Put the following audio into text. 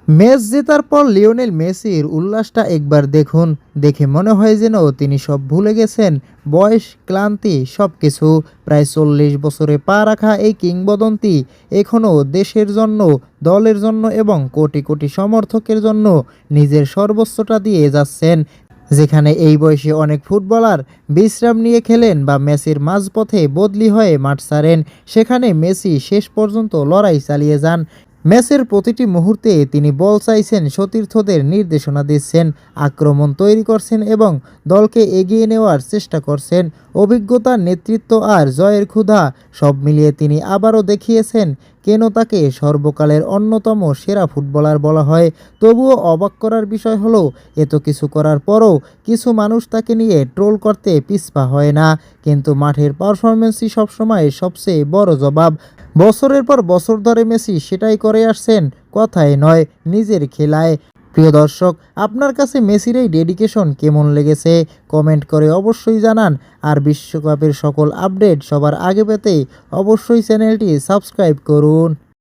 Match জেতার পর Lionel মেসির উল্লাসটা একবার দেখুন, দেখে মনে হয় যেন তিনি সব ভুলে গেছেন। বয়স, ক্লান্তি সবকিছু। প্রায় 40 বছরে পা রাখা এই কিংবদন্তি এখনও দেশের জন্য, দলের জন্য এবং কোটি কোটি সমর্থকের জন্য নিজের সর্বোচ্চটা দিয়ে যাচ্ছেন। যেখানে এই বয়সে অনেক ফুটবলার বিশ্রাম নিয়ে খেলেন বা ম্যাচের মাঝপথে বদলি হয়ে মাঠ ছাড়েন, সেখানে মেসি শেষ পর্যন্ত লড়াই চালিয়ে যান। ম্যাচের প্রতিটি মুহূর্তে তিনি বল চাইছেন, সতীর্থদের নির্দেশনা দিচ্ছেন, আক্রমণ তৈরি করছেন এবং দলকে এগিয়ে নেওয়ার চেষ্টা করছেন। অভিজ্ঞতা, নেতৃত্ব আর জয়ের ক্ষুধা সব মিলিয়ে তিনি আবারও দেখিয়েছেন কেন তাকে সর্বকালের অন্যতম সেরা ফুটবলার বলা হয়। তবুও অবাক করার বিষয় হলো, এত কিছু করার পরও কিছু মানুষ তাকে নিয়ে ট্রোল করতে পিছপা হয় না। কিন্তু মাঠের পারফরমেন্সই সবসময় সবচেয়ে বড় জবাব। বছরের পর বছর ধরে মেসি সেটাই করে আসছেন, কথায় নয়, নিজের খেলায়। প্রিয় দর্শক, আপনার কাছে মেসির এই ডেডিকেশন কেমন লেগেছে কমেন্ট করে অবশ্যই জানান। আর বিশ্বকাপের সকল আপডেট সবার আগে পেতে অবশ্যই চ্যানেলটি সাবস্ক্রাইব করুন।